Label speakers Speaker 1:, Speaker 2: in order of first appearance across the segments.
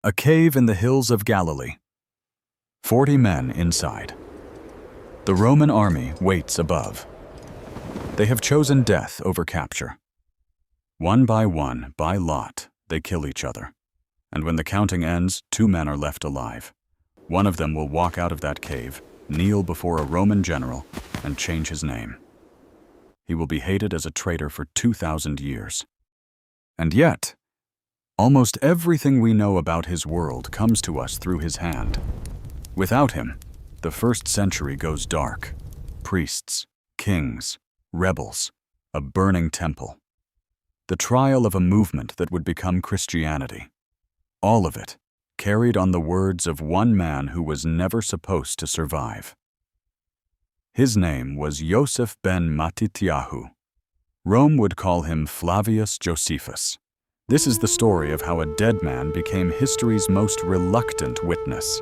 Speaker 1: A cave in the hills of Galilee. 40 men inside. The Roman army waits above. They have chosen death over capture. One, by lot, they kill each other. And when the counting ends, 2 men are left alive. One of them will walk out of that cave, kneel before a Roman general, and change his name. He will be hated as a traitor for 2,000 years. And yet, almost everything we know about his world comes to us through his hand. Without him, the 1st century goes dark. Priests, kings, rebels, a burning temple. The trial of a movement that would become Christianity. All of it carried on the words of one man who was never supposed to survive. His name was Yosef ben Matityahu. Rome would call him Flavius Josephus. This is the story of how a dead man became history's most reluctant witness.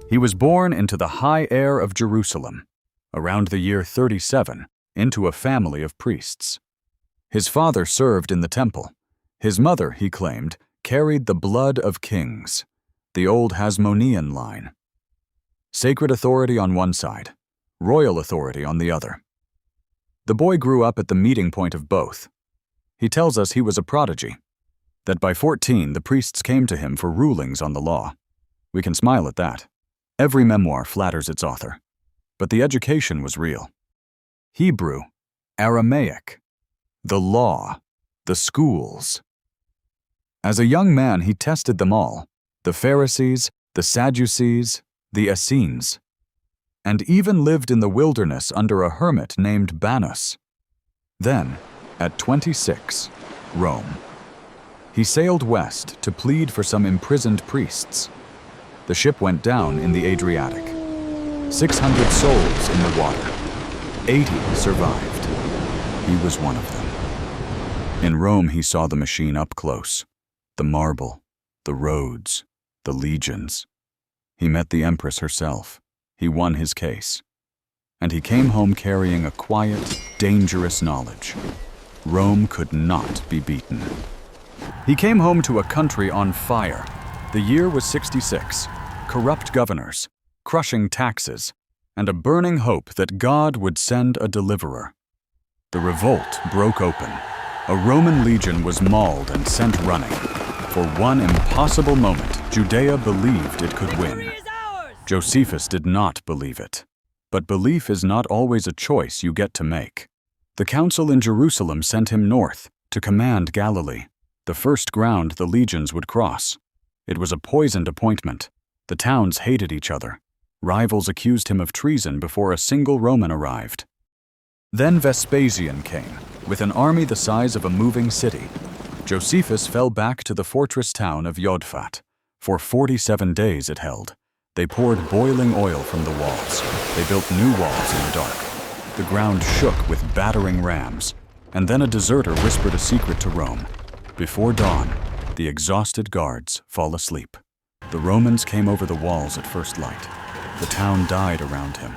Speaker 1: He was born into the high air of Jerusalem, around the year 37, into a family of priests. His father served in the temple. His mother, he claimed, carried the blood of kings, the old Hasmonean line. Sacred authority on one side, royal authority on the other. The boy grew up at the meeting point of both. He tells us he was a prodigy, that by 14 the priests came to him for rulings on the law. We can smile at that. Every memoir flatters its author. But the education was real. Hebrew, Aramaic, the law, the schools. As a young man, he tested them all, the Pharisees, the Sadducees, the Essenes, and even lived in the wilderness under a hermit named Magness. Then, at 26, Rome. He sailed west to plead for some imprisoned priests. The ship went down in the Adriatic. 600 souls in the water. 80 survived. He was one of them. In Rome, he saw the machine up close. The marble, the roads, the legions. He met the Empress herself. He won his case. And he came home carrying a quiet, dangerous knowledge. Rome could not be beaten. He came home to a country on fire. The year was 66. Corrupt governors, crushing taxes, and a burning hope that God would send a deliverer. The revolt broke open. A Roman legion was mauled and sent running. For one impossible moment, Judea believed it could win. Josephus did not believe it. But belief is not always a choice you get to make. The council in Jerusalem sent him north to command Galilee, the first ground the legions would cross. It was a poisoned appointment. The towns hated each other. Rivals accused him of treason before a single Roman arrived. Then Vespasian came, with an army the size of a moving city. Josephus fell back to the fortress town of Yodfat. For 47 days it held. They poured boiling oil from the walls. They built new walls in the dark. The ground shook with battering rams. And then a deserter whispered a secret to Rome. Before dawn, the exhausted guards fall asleep. The Romans came over the walls at first light. The town died around him.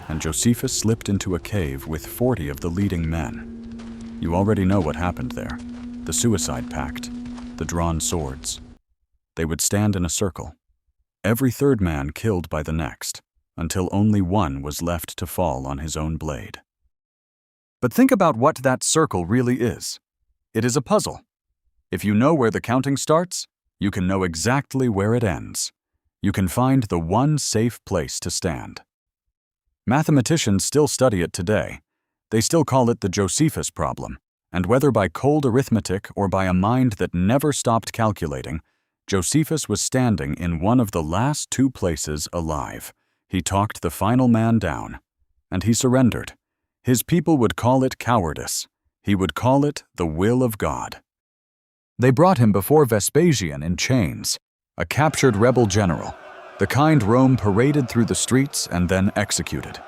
Speaker 1: And Josephus slipped into a cave with 40 of the leading men. You already know what happened there. The suicide pact, the drawn swords. They would stand in a circle, every third man killed by the next, until only one was left to fall on his own blade. But think about what that circle really is. It is a puzzle. If you know where the counting starts, you can know exactly where it ends. You can find the one safe place to stand. Mathematicians still study it today. They still call it the Josephus problem. And whether by cold arithmetic or by a mind that never stopped calculating, Josephus was standing in one of the last 2 places alive. He talked the final man down, and he surrendered. His people would call it cowardice. He would call it the will of God. They brought him before Vespasian in chains, a captured rebel general, the kind Rome paraded through the streets and then executed.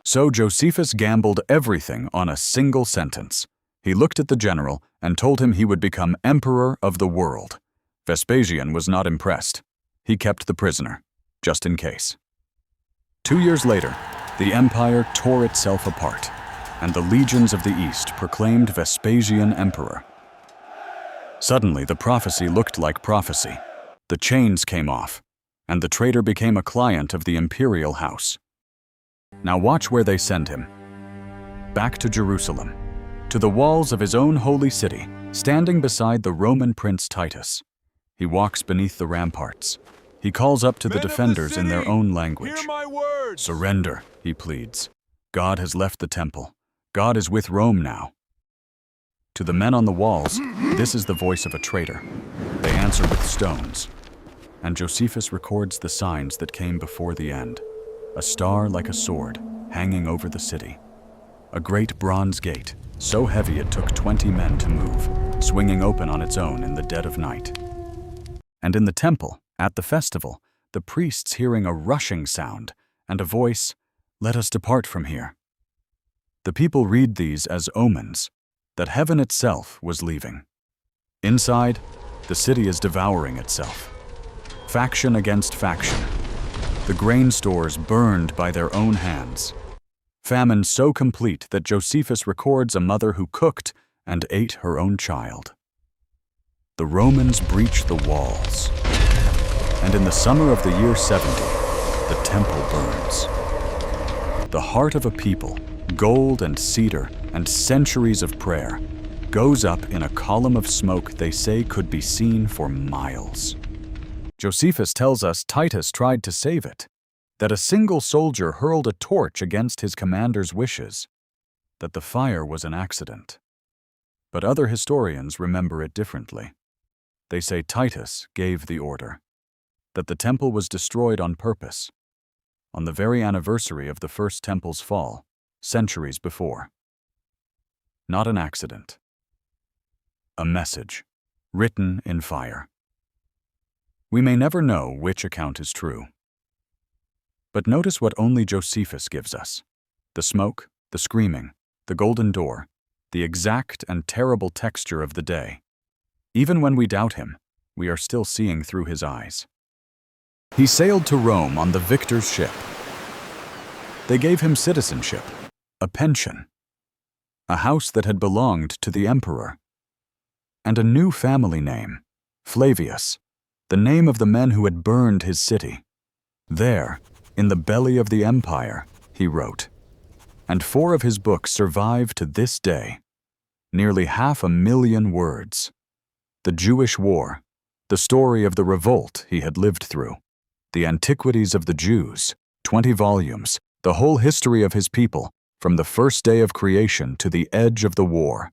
Speaker 1: So Josephus gambled everything on a single sentence. He looked at the general and told him he would become emperor of the world. Vespasian was not impressed. He kept the prisoner, just in case. 2 years later, the empire tore itself apart, and the legions of the East proclaimed Vespasian emperor. Suddenly, the prophecy looked like prophecy. The chains came off, and the traitor became a client of the imperial house. Now watch where they send him. Back to Jerusalem, to the walls of his own holy city, standing beside the Roman prince Titus. He walks beneath the ramparts. He calls up to the defenders in their own language.
Speaker 2: Hear my words.
Speaker 1: Surrender, he pleads. God has left the temple. God is with Rome now. To the men on the walls, this is the voice of a traitor. They answer with stones. And Josephus records the signs that came before the end. A star like a sword, hanging over the city. A great bronze gate, so heavy it took 20 men to move, swinging open on its own in the dead of night. And in the temple, at the festival, the priests hearing a rushing sound and a voice, "Let us depart from here." The people read these as omens, that heaven itself was leaving. Inside, the city is devouring itself. Faction against faction. The grain stores burned by their own hands. Famine so complete that Josephus records a mother who cooked and ate her own child. The Romans breach the walls. And in the summer of the year 70, the temple burns. The heart of a people, gold and cedar and centuries of prayer, goes up in a column of smoke they say could be seen for miles. Josephus tells us Titus tried to save it, that a single soldier hurled a torch against his commander's wishes, that the fire was an accident. But other historians remember it differently. They say Titus gave the order, that the temple was destroyed on purpose, on the very anniversary of the first temple's fall, centuries before. Not an accident. A message, written in fire. We may never know which account is true. But notice what only Josephus gives us. The smoke, the screaming, the golden door, the exact and terrible texture of the day. Even when we doubt him, we are still seeing through his eyes. He sailed to Rome on the victor's ship. They gave him citizenship, a pension, a house that had belonged to the emperor, and a new family name, Flavius, the name of the men who had burned his city. There, in the belly of the empire, he wrote, and 4 of his books survive to this day. Nearly 500,000 words. The Jewish War, the story of the revolt he had lived through, the antiquities of the Jews, 20 volumes, the whole history of his people, from the first day of creation to the edge of the war.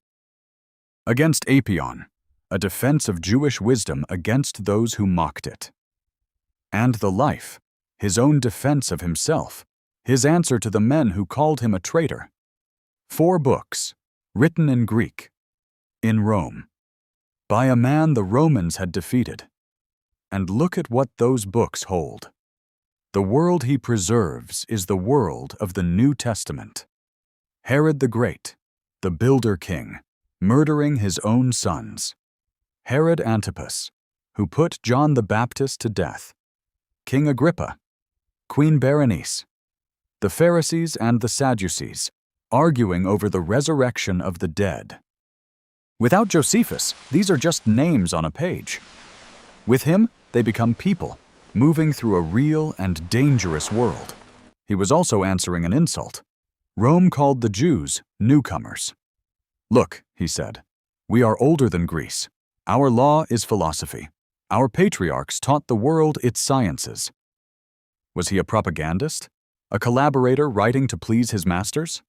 Speaker 1: Against Apion, a defense of Jewish wisdom against those who mocked it. And the life, his own defense of himself, his answer to the men who called him a traitor. 4 books, written in Greek, in Rome, by a man the Romans had defeated. And look at what those books hold. The world he preserves is the world of the New Testament. Herod the Great, the builder king, murdering his own sons. Herod Antipas, who put John the Baptist to death. King Agrippa, Queen Berenice, the Pharisees and the Sadducees, arguing over the resurrection of the dead. Without Josephus, these are just names on a page. With him, they become people, moving through a real and dangerous world. He was also answering an insult. Rome called the Jews newcomers. Look, he said, we are older than Greece. Our law is philosophy. Our patriarchs taught the world its sciences. Was he a propagandist? A collaborator writing to please his masters?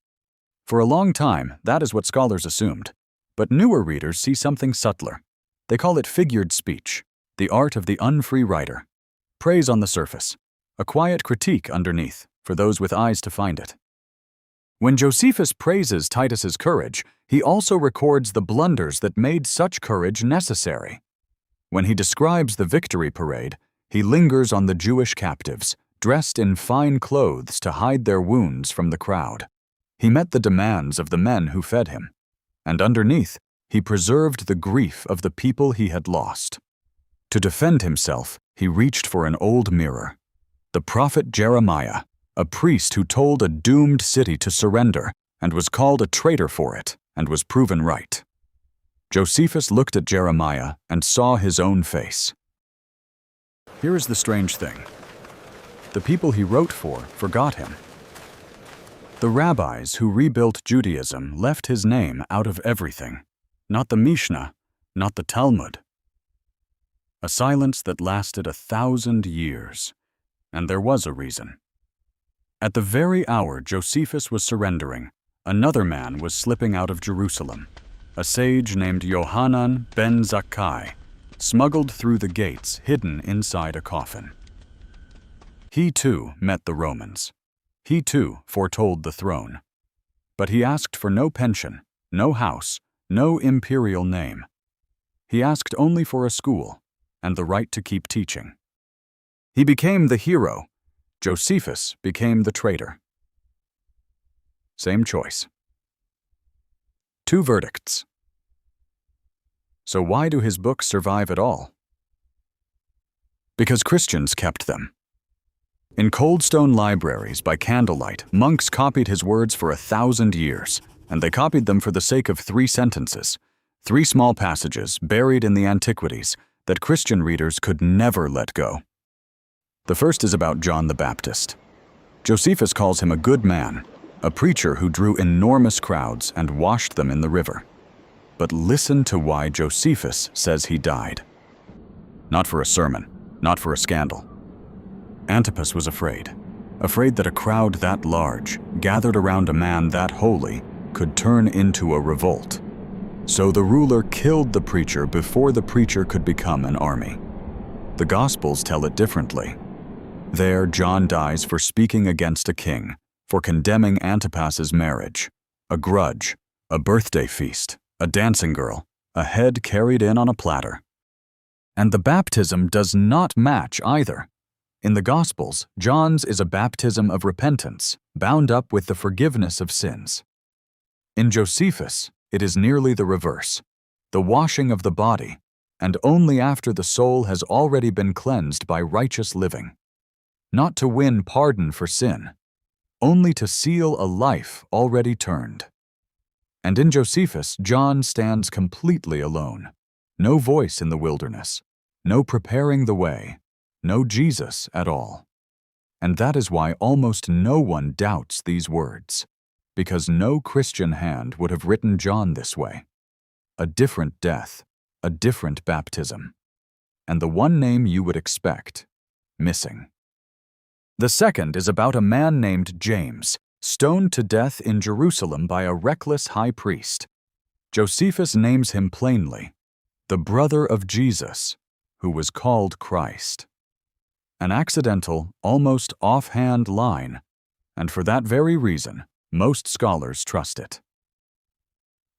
Speaker 1: For a long time, that is what scholars assumed. But newer readers see something subtler. They call it figured speech, the art of the unfree writer. Praise on the surface, a quiet critique underneath, for those with eyes to find it. When Josephus praises Titus's courage, he also records the blunders that made such courage necessary. When he describes the victory parade, he lingers on the Jewish captives, dressed in fine clothes to hide their wounds from the crowd. He met the demands of the men who fed him, and underneath, he preserved the grief of the people he had lost. To defend himself, he reached for an old mirror. The prophet Jeremiah, a priest who told a doomed city to surrender and was called a traitor for it and was proven right. Josephus looked at Jeremiah and saw his own face. Here is the strange thing. The people he wrote for forgot him. The rabbis who rebuilt Judaism left his name out of everything. Not the Mishnah, not the Talmud. A silence that lasted 1,000 years. And there was a reason. At the very hour Josephus was surrendering, another man was slipping out of Jerusalem. A sage named Yohanan ben Zakkai, smuggled through the gates hidden inside a coffin. He too met the Romans. He too foretold the throne. But he asked for no pension, no house, no imperial name. He asked only for a school and the right to keep teaching. He became the hero. Josephus became the traitor. Same choice. Two verdicts. So why do his books survive at all? Because Christians kept them. In cold stone libraries by candlelight, monks copied his words for 1,000 years, and they copied them for the sake of 3 sentences, 3 small passages buried in the antiquities that Christian readers could never let go. The first is about John the Baptist. Josephus calls him a good man, a preacher who drew enormous crowds and washed them in the river. But listen to why Josephus says he died. Not for a sermon, not for a scandal. Antipas was afraid that a crowd that large, gathered around a man that holy, could turn into a revolt. So the ruler killed the preacher before the preacher could become an army. The Gospels tell it differently. There, John dies for speaking against a king, for condemning Antipas's marriage, a grudge, a birthday feast, a dancing girl, a head carried in on a platter. And the baptism does not match either. In the Gospels, John's is a baptism of repentance, bound up with the forgiveness of sins. In Josephus, it is nearly the reverse, the washing of the body, and only after the soul has already been cleansed by righteous living. Not to win pardon for sin, only to seal a life already turned. And in Josephus, John stands completely alone. No voice in the wilderness, no preparing the way, no Jesus at all. And that is why almost no one doubts these words, because no Christian hand would have written John this way. A different death, a different baptism, and the one name you would expect, missing. The second is about a man named James, stoned to death in Jerusalem by a reckless high priest. Josephus names him plainly, the brother of Jesus, who was called Christ. An accidental, almost offhand line, and for that very reason, most scholars trust it.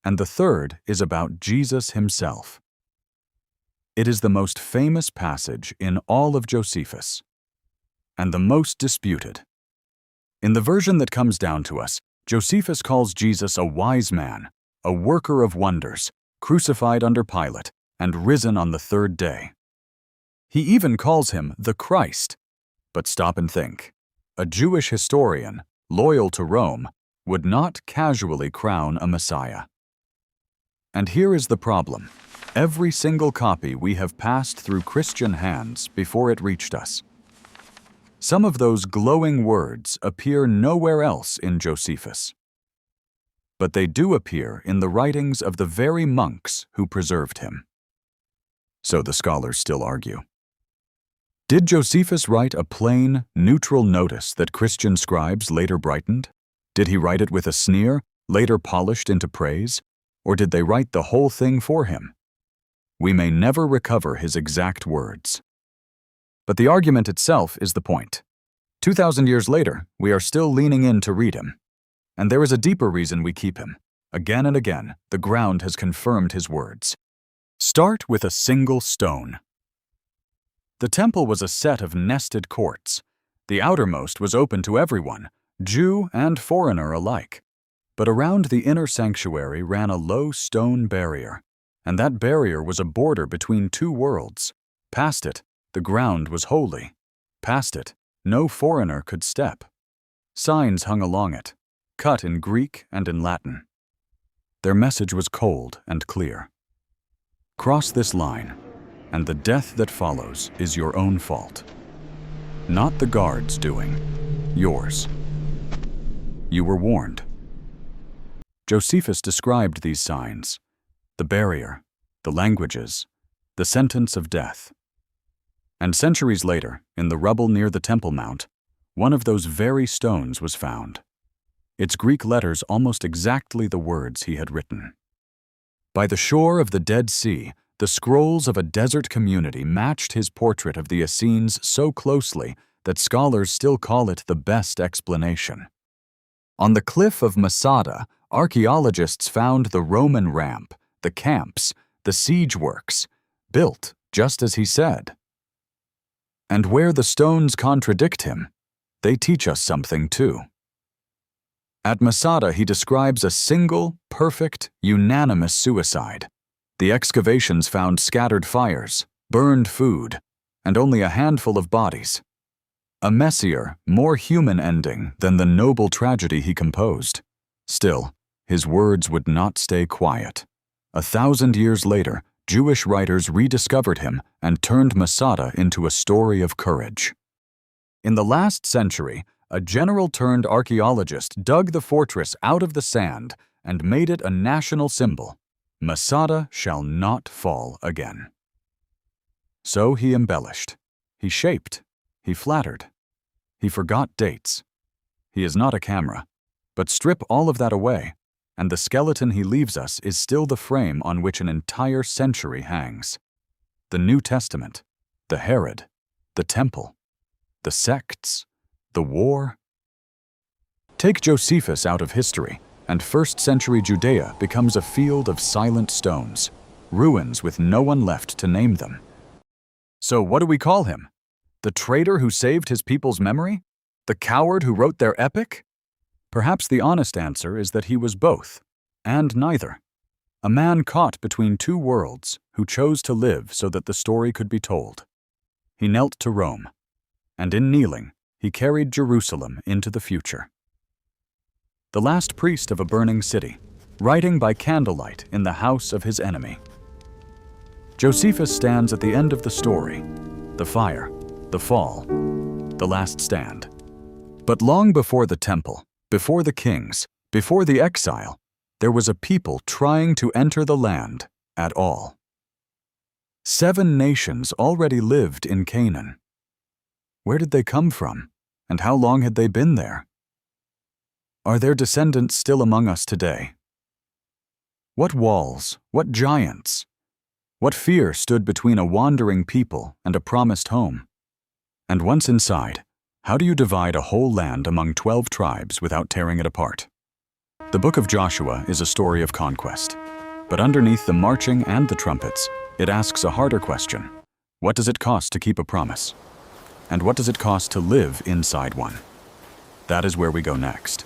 Speaker 1: And the third is about Jesus himself. It is the most famous passage in all of Josephus, and the most disputed. In the version that comes down to us, Josephus calls Jesus a wise man, a worker of wonders, crucified under Pilate, and risen on the 3rd day. He even calls him the Christ. But stop and think. A Jewish historian, loyal to Rome, would not casually crown a Messiah. And here is the problem. Every single copy we have passed through Christian hands before it reached us. Some of those glowing words appear nowhere else in Josephus. But they do appear in the writings of the very monks who preserved him. So the scholars still argue. Did Josephus write a plain, neutral notice that Christian scribes later brightened? Did he write it with a sneer, later polished into praise? Or did they write the whole thing for him? We may never recover his exact words. But the argument itself is the point. 2,000 years later, we are still leaning in to read him. And there is a deeper reason we keep him. Again and again, the ground has confirmed his words. Start with a single stone. The temple was a set of nested courts. The outermost was open to everyone, Jew and foreigner alike. But around the inner sanctuary ran a low stone barrier, and that barrier was a border between 2 worlds. Past it, the ground was holy. Past it, no foreigner could step. Signs hung along it, cut in Greek and in Latin. Their message was cold and clear. Cross this line, and the death that follows is your own fault. Not the guards' doing, yours. You were warned. Josephus described these signs: the barrier, the languages, the sentence of death. And centuries later, in the rubble near the Temple Mount, one of those very stones was found. Its Greek letters almost exactly the words he had written. By the shore of the Dead Sea, the scrolls of a desert community matched his portrait of the Essenes so closely that scholars still call it the best explanation. On the cliff of Masada, archaeologists found the Roman ramp, the camps, the siege works, built just as he said. And where the stones contradict him, they teach us something too. At Masada, he describes a single, perfect, unanimous suicide. The excavations found scattered fires, burned food, and only a handful of bodies. A messier, more human ending than the noble tragedy he composed. Still, his words would not stay quiet. 1,000 years later, Jewish writers rediscovered him and turned Masada into a story of courage. In the last century, a general-turned-archaeologist dug the fortress out of the sand and made it a national symbol. Masada shall not fall again. So he embellished. He shaped. He flattered. He forgot dates. He is not a camera. But strip all of that away, and the skeleton he leaves us is still the frame on which an entire century hangs. The New Testament, the Herod, the Temple, the sects, the war. Take Josephus out of history, and first-century Judea becomes a field of silent stones, ruins with no one left to name them. So what do we call him? The traitor who saved his people's memory? The coward who wrote their epic? Perhaps the honest answer is that he was both, and neither. A man caught between two worlds who chose to live so that the story could be told. He knelt to Rome, and in kneeling, he carried Jerusalem into the future. The last priest of a burning city, writing by candlelight in the house of his enemy. Josephus stands at the end of the story, the fire, the fall, the last stand. But long before the temple, before the kings, before the exile, there was a people trying to enter the land at all. 7 nations already lived in Canaan. Where did they come from, and how long had they been there? Are their descendants still among us today? What walls, what giants, what fear stood between a wandering people and a promised home? And once inside, how do you divide a whole land among 12 tribes without tearing it apart? The book of Joshua is a story of conquest, but underneath the marching and the trumpets, it asks a harder question. What does it cost to keep a promise? And what does it cost to live inside one? That is where we go next.